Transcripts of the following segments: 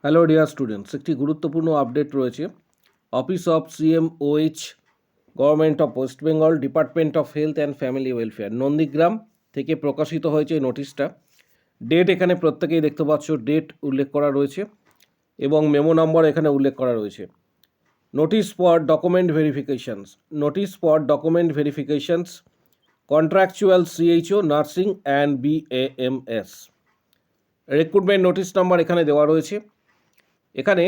Hello dear students, একটি গুরুত্বপূর্ণ update রয়েছে। Office of CMOH, government of West Bengal, department of health and family welfare, Nandigram থেকে প্রকাশিত হয়েছে এই নোটিশটা। ডেট এখানে প্রত্যেকেই দেখতে পাচ্ছ, ডেট উল্লেখ করা রয়েছে এবং মেমো নম্বর এখানে উল্লেখ করা রয়েছে। Notice for document verifications, notice for document verifications, contractual CHO, nursing and BAMS. Recruitment notice number এখানে দেওয়া রয়েছে। এখানে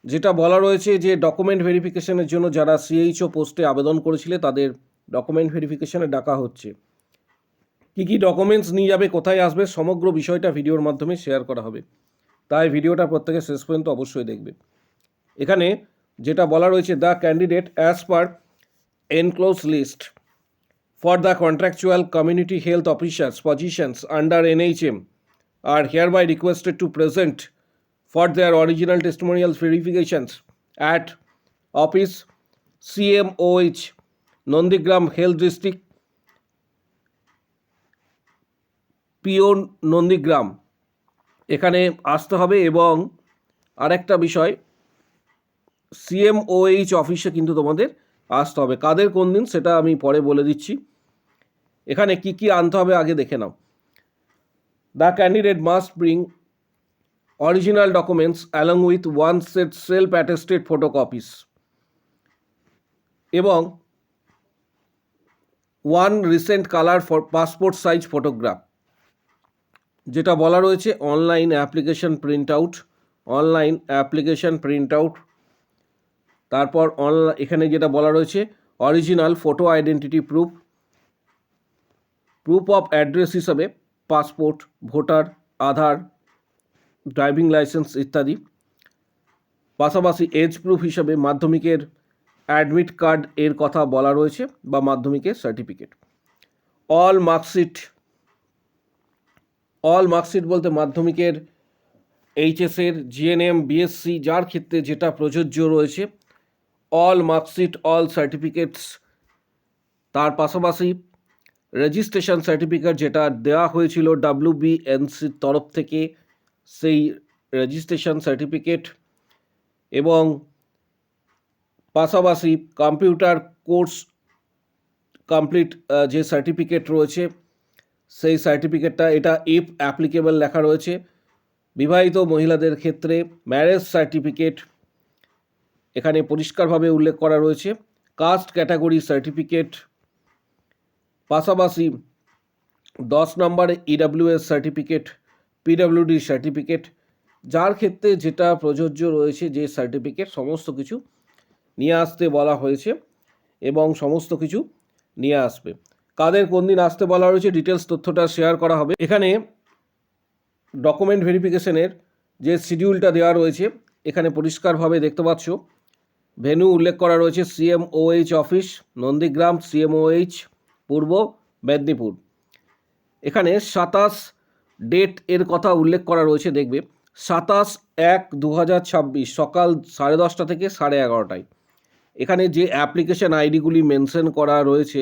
যেটা বলা রয়েছে যে ডকুমেন্ট ভেরিফিকেশনের জন্য যারা সিএইচও পোস্টে আবেদন করেছিলে তাদের ডকুমেন্ট ভেরিফিকেশনে ডাকা হচ্ছে। কী কী ডকুমেন্টস নিয়ে যাবে, কোথায় আসবে, সমগ্র বিষয়টা ভিডিওর মাধ্যমে শেয়ার করা হবে, তাই ভিডিওটা প্রত্যেকে শেষ পর্যন্ত অবশ্যই দেখবে। এখানে যেটা বলা রয়েছে, the candidate as per enclose list for the contractual community health officers positions under NHM are hereby requested to present for their original testimonial verifications at Office CMOH, Nondigram Health District, PO Nandigram, এখানে আসতে হবে। এবং আরেকটা বিষয়, CMOH অফিসে কিন্তু তোমাদের আসতে হবে। কাদের কোন দিন সেটা আমি পরে বলে দিচ্ছি। এখানে কি কি আনতে হবে আগে দেখে নাও। The candidate must bring original documents along with one set self-attested photocopies এবং one recent color for passport size photograph। যেটা বলা রয়েছে, অনলাইন অ্যাপ্লিকেশন প্রিন্ট আউট, তারপর এখানে যেটা বলা রয়েছে original photo identity proof of address হিসাবে পাসপোর্ট, ভোটার, আধার, ড্রাইভিং লাইসেন্স ইত্যাদি। পাশাপাশি এজ প্রুফ হিসাবে মাধ্যমিকের অ্যাডমিট কার্ড এর কথা বলা রয়েছে বা মাধ্যমিকের সার্টিফিকেট। অল মার্কশিট বলতে মাধ্যমিকের, এইচএসের, জিএনএম, বিএসসি যার ক্ষেত্রে যেটা প্রযোজ্য রয়েছে, অল মার্কশিট, অল সার্টিফিকেটস। তার পাশাপাশি রেজিস্ট্রেশন সার্টিফিকেট যেটা দেওয়া হয়েছিল WBNCর তরফ থেকে, সেই রেজিস্ট্রেশন সার্টিফিকেট, এবং পাশাপাশি কম্পিউটার কোর্স কমপ্লিট যে সার্টিফিকেট রয়েছে সেই সার্টিফিকেটটা, এটা ইফ অ্যাপ্লিকেবল লেখা রয়েছে। বিবাহিত মহিলাদের ক্ষেত্রে ম্যারেজ সার্টিফিকেট এখানে পরিষ্কারভাবে উল্লেখ করা রয়েছে। কাস্ট ক্যাটাগরি সার্টিফিকেট, পাশাপাশি 10 নম্বরে EWS সার্টিফিকেট, PWD সার্টিফিকেট, যার ক্ষেত্রে যেটা প্রযোজ্য রয়েছে যে সার্টিফিকেট, সমস্ত কিছু নিয়ে আসতে বলা হয়েছে এবং সমস্ত কিছু নিয়ে আসবে। কাদের কোন দিন আসতে বলা রয়েছে ডিটেলস তথ্যটা শেয়ার করা হবে। এখানে ডকুমেন্ট ভেরিফিকেশনের যে শিডিউলটা দেওয়া রয়েছে এখানে পরিষ্কারভাবে দেখতে পাচ্ছ। ভেন্যু উল্লেখ করা রয়েছে CMOH অফিস, নন্দীগ্রাম, CMOH, পূর্ব মেদিনীপুর। এখানে 27 ডেট এর কথা উল্লেখ করা রয়েছে, দেখবে 27/1/2026 সকাল 10:30 থেকে 11:30টায়। এখানে যে অ্যাপ্লিকেশান আইডিগুলি মেনশন করা রয়েছে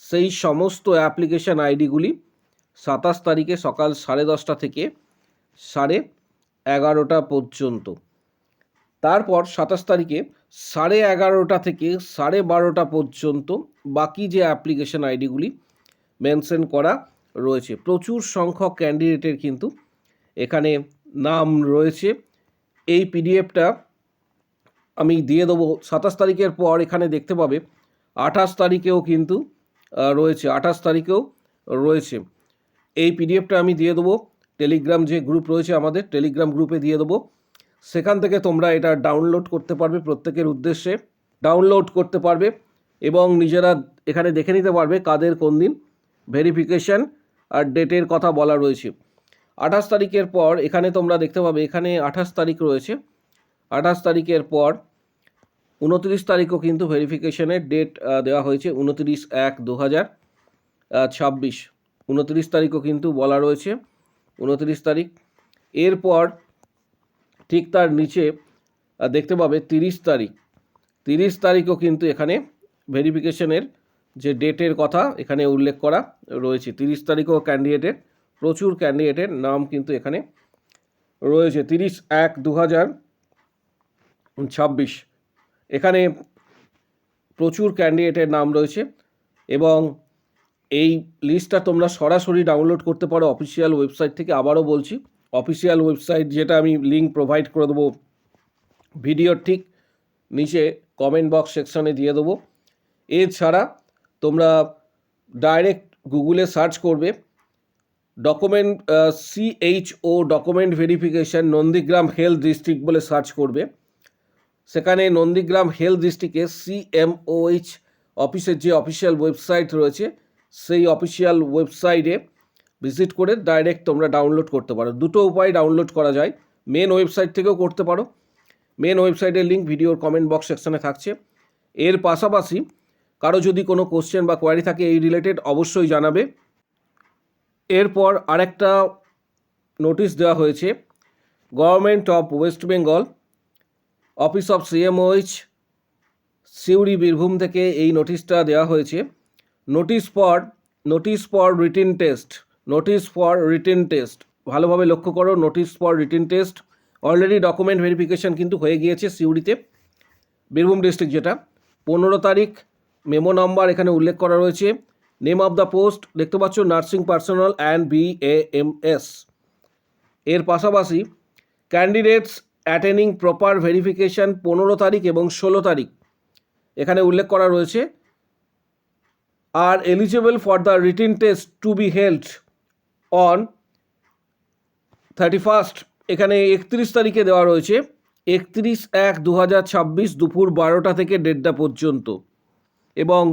সেই সমস্ত অ্যাপ্লিকেশান আইডিগুলি 27 তারিখে সকাল 10:30 থেকে 11:30 পর্যন্ত। তারপর 27 তারিখে 11:30 থেকে 12:30 পর্যন্ত বাকি যে অ্যাপ্লিকেশান আইডিগুলি মেনশন করা রয়েছে। প্রচুর সংখ্যক ক্যান্ডিডেটের কিন্তু এখানে নাম রয়েছে। এই পিডিএফটা আমি দিয়ে দেবো 27 তারিখের পর। এখানে দেখতে পাবে 28 তারিখেও কিন্তু রয়েছে, 28 তারিখেও রয়েছে। এই পিডিএফটা আমি দিয়ে দেবো টেলিগ্রাম যে গ্রুপ রয়েছে আমাদের, টেলিগ্রাম গ্রুপে দিয়ে দেবো। সেখান থেকে তোমরা এটা ডাউনলোড করতে পারবে, প্রত্যেকের উদ্দেশ্যে ডাউনলোড করতে পারবে এবং নিজেরা এখানে দেখে নিতে পারবে কাদের কোন দিন ভেরিফিকেশান আর ডেটের কথা বলা রয়েছে। 28 তারিখের পর এখানে তোমরা দেখতে পাবে, এখানে 28 তারিখ রয়েছে। 28 তারিখের পর 29 তারিখও কিন্তু ভেরিফিকেশনের ডেট দেওয়া হয়েছে, 29/1/2026। 29 তারিখও কিন্তু বলা রয়েছে, 29 তারিখ। এরপর ঠিক তার নিচে দেখতে পাবে 30 তারিখ। 30 তারিখও কিন্তু এখানে ভেরিফিকেশনের যে ডেটের কথা এখানে উল্লেখ করা রয়েছে। 30 তারিখও ক্যান্ডিডেটের, প্রচুর ক্যান্ডিডেটের নাম কিন্তু এখানে রয়েছে 30/1/2026। এখানে প্রচুর ক্যান্ডিডেটের নাম রয়েছে এবং এই লিস্টটা তোমরা সরাসরি ডাউনলোড করতে পারো অফিসিয়াল ওয়েবসাইট থেকে। আবারও বলছি, অফিসিয়াল ওয়েবসাইট, যেটা আমি লিঙ্ক প্রোভাইড করে দেবো ভিডিওর ঠিক নিচে কমেন্ট বক্স সেকশনে দিয়ে দেবো। এছাড়া তোমরা ডাইরেক্ট গুগলে সার্চ করবে document CHO document verification Nandigram health district বলে সার্চ করবে। সেখানে নন্দীগ্রাম হেলথ ডিস্ট্রিক্টে CMOH অফিসের যে অফিসিয়াল ওয়েবসাইট রয়েছে সেই অফিসিয়াল ওয়েবসাইটে ভিজিট করে ডাইরেক্ট তোমরা ডাউনলোড করতে পারো। দুটো উপায় ডাউনলোড করা যায়, মেন ওয়েবসাইট থেকেও করতে পারো। মেন ওয়েবসাইটের লিঙ্ক ভিডিওর কমেন্ট বক্স সেকশনে থাকছে। এর পাশাপাশি কারো যদি কোনো কোশ্চেন বা কোয়ারি থাকে এই রিলেটেড অবশ্যই জানাবে। এরপর আরেকটা নোটিশ দেওয়া হয়েছে government of West Bengal office of CMOH Suri Birbhum থেকে এই নোটিশটা দেওয়া হয়েছে। Notice for written test. ভালোভাবে লক্ষ্য করো, notice for written test. Already document verification কিন্তু হয়ে গিয়েছে সিউড়িতে, বীরভূম ডিস্ট্রিক্ট, যেটা 15 তারিখ। মেমো নাম্বার এখানে উল্লেখ করা রয়েছে। নেম অফ দ্য পোস্ট দেখতে পাচ্ছ, নার্সিং পার্সোনাল অ্যান্ড BAMS। এর পাশাপাশি ক্যান্ডিডেটস অ্যাটেন্ডিং প্রপার ভেরিফিকেশান 15 তারিখ এবং 16 তারিখ এখানে উল্লেখ করা রয়েছে। আর eligible for the written test to be held on 31st, এখানে 31 তারিখে দেওয়া রয়েছে 31/1/2026 দুপুর 12টা থেকে 1:30 পর্যন্ত। এবং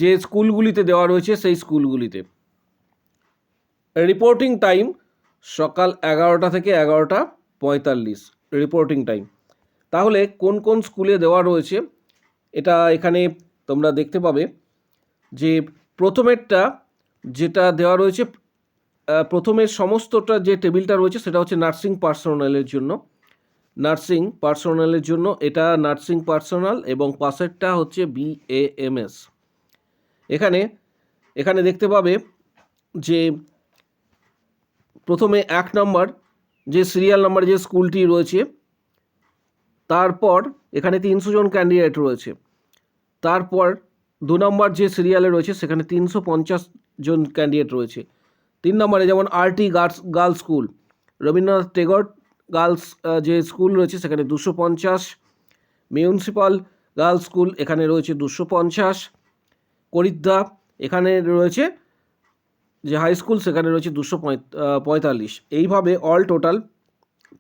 যে স্কুলগুলিতে দেওয়া রয়েছে সেই স্কুলগুলিতে রিপোর্টিং টাইম সকাল 11টা থেকে 11:45 রিপোর্টিং টাইম। তাহলে কোন কোন স্কুলে দেওয়া রয়েছে এটা এখানে তোমরা দেখতে পাবে। যে প্রথমেরটা যেটা দেওয়া রয়েছে, প্রথমের সমস্তটা যে টেবিলটা রয়েছে সেটা হচ্ছে নার্সিং পার্সোনালের জন্য, এটা নার্সিং পার্সোনাল, এবং পাশেরটা হচ্ছে BAMS। এখানে দেখতে পাবে যে প্রথমে 1 নম্বর যে সিরিয়াল নাম্বার যে স্কুলটি রয়েছে, তারপর এখানে 300 জন ক্যান্ডিডেট রয়েছে। তারপর 2 নম্বর যে সিরিয়ালে রয়েছে সেখানে 350 জন ক্যান্ডিডেট রয়েছে। 3 নম্বরে যেমন RT girls school, Rabindranath Tagore girls যে স্কুল রয়েছে সেখানে 250, মিউনিসিপ্যাল গার্লস স্কুল এখানে রয়েছে 250, করিদ্দা এখানে রয়েছে যে হাই স্কুল সেখানে রয়েছে 245। এইভাবে অল টোটাল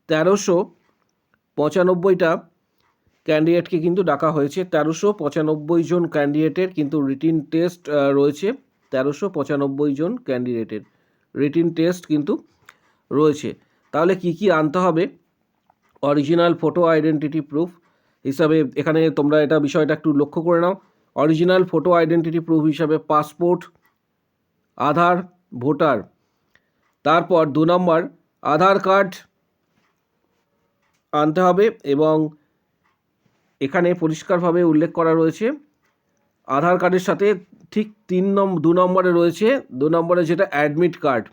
1395টা ক্যান্ডিডেটকে কিন্তু ডাকা হয়েছে। 1395 জন ক্যান্ডিডেটের কিন্তু রিটিন টেস্ট রয়েছে। 1395 জন ক্যান্ডিডেটের রিটিন টেস্ট কিন্তু রয়েছে। তাহলে কি কি আনতে হবে? অরিজিনাল ফটো আইডেন্টিটি প্রুফ হিসাবে এখানে তোমরা এটা বিষয়টা একটু লক্ষ্য করে নাও। অরিজিনাল ফটো আইডেন্টিটি প্রুফ হিসাবে পাসপোর্ট, আধার, ভোটার। তারপর 2 নম্বর আধার কার্ড আনতে হবে, এবং এখানে পরিষ্কারভাবে উল্লেখ করা রয়েছে আধার কার্ডের সাথে ঠিক 2 নম্বরে রয়েছে 2 নম্বরে যেটা অ্যাডমিট কার্ড,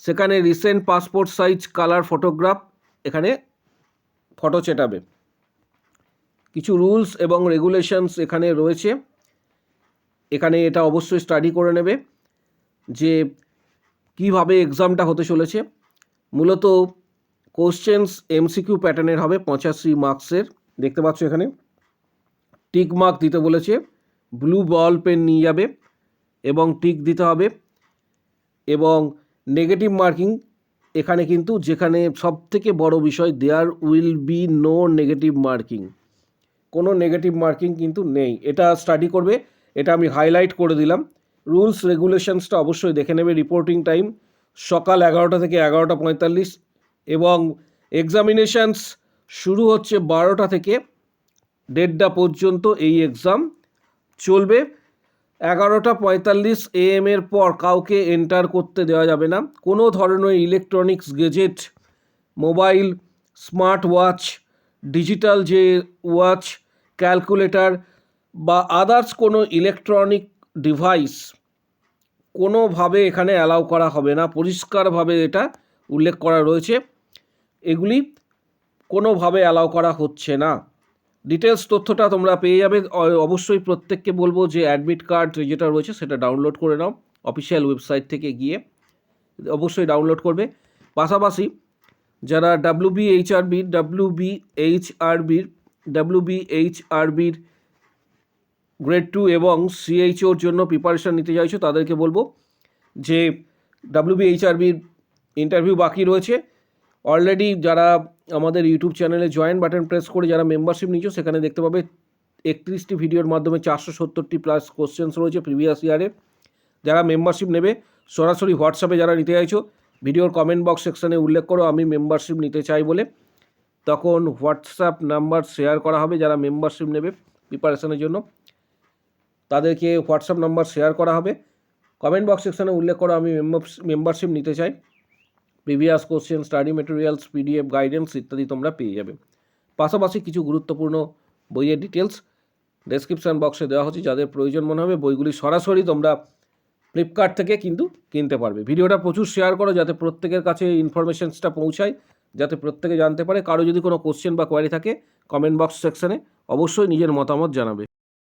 সেখানে recent passport size colour photograph এখানে ফটো চেটাবে। কিছু রুলস এবং রেগুলেশনস এখানে রয়েছে, এখানে এটা অবশ্যই স্টাডি করে নেবে যে কিভাবে এক্সামটা হতে চলেছে। মূলত কোশ্চেন্স MCQ প্যাটার্নের হবে, 85 মার্কসের। দেখতে পাচ্ছ এখানে টিক মার্ক দিতে বলেছে, ব্লু বল পেন নিয়ে যাবে এবং টিক দিতে হবে। এবং নেগেটিভ মার্কিং এখানে কিন্তু, যেখানে সব থেকে বড় বিষয়, there will be no negative marking, কোনো নেগেটিভ মার্কিং কিন্তু নেই। এটা স্টাডি করবে, এটা আমি হাইলাইট করে দিলাম। রুলস রেগুলেশনসটা অবশ্যই দেখে নেবে। রিপোর্টিং টাইম সকাল 11টা থেকে 11:45 এবং এক্সামিনেশানস শুরু হচ্ছে 12টা থেকে 1:30 পর্যন্ত এই এক্সাম চলবে। 11:45 AM এর পর কাউকে এন্টার করতে দেওয়া যাবে না। কোনো ধরনের electronics gadget, mobile, smart watch, digital যে ওয়াচ, ক্যালকুলেটর বা আদার্স কোনো ইলেকট্রনিক ডিভাইস কোনোভাবে এখানে অ্যালাউ করা হবে না। পরিষ্কারভাবে এটা উল্লেখ করা রয়েছে। এগুলি কোনোভাবে অ্যালাউ করা হচ্ছে না। ডিটেলস তথ্যটা তোমরা পেয়ে যাবে। অবশ্যই প্রত্যেককে বলবো যে অ্যাডমিট কার্ড যেটা রয়েছে সেটা ডাউনলোড করে নাও অফিসিয়াল ওয়েবসাইট থেকে গিয়ে, অবশ্যই ডাউনলোড করবে। পাশাপাশি যারা ডাব্লিউবিএইচআরবির গ্রেড 2 এবং সিএইচওর জন্য প্রিপারেশান নিতে চাইছো তাদেরকে বলবো যে ডাব্লিউবিএইচআরবির ইন্টারভিউ বাকি রয়েছে। অলরেডি যারা আমাদের ইউটিউব চ্যানেলে জয়েন বাটন প্রেস করে যারা মেম্বারশিপ নিচ্ছ সেখানে দেখতে পাবে 31টি ভিডিওর মাধ্যমে 470টি প্লাস কোশ্চেন্স রয়েছে প্রিভিয়াস ইয়ারে। যারা মেম্বারশিপ নেবে সরাসরি হোয়াটসঅ্যাপে যারা নিতে চাইছো ভিডিওর কমেন্ট বক্স সেকশানে উল্লেখ করো আমি মেম্বারশিপ নিতে চাই বলে, তখন হোয়াটসঅ্যাপ নাম্বার শেয়ার করা হবে। যারা মেম্বারশিপ নেবে প্রিপারেশনের জন্য তাদেরকে হোয়াটসঅ্যাপ নাম্বার শেয়ার করা হবে। কমেন্ট বক্স সেকশানে উল্লেখ করো আমি মেম্বারশিপ নিতে চাই। Previous question, study materials, PDF, guidance ইত্যাদি তোমরা পেয়ে যাবে। পাশাপাশি কিছু গুরুত্বপূর্ণ বইয়ের ডিটেলস ডেসক্রিপশান বক্সে দেওয়া হচ্ছে, যাদের প্রয়োজন মনে হবে বইগুলি সরাসরি তোমরা ফ্লিপকার্ট থেকে কিন্তু কিনতে পারবে। ভিডিওটা প্রচুর শেয়ার করো যাতে প্রত্যেকের কাছে ইনফরমেশনসটা পৌঁছায়, যাতে প্রত্যেকে জানতে পারে। কারো যদি কোনো কোশ্চেন বা কোয়ারি থাকে কমেন্ট বক্স সেকশানে অবশ্যই নিজের মতামত জানাবে।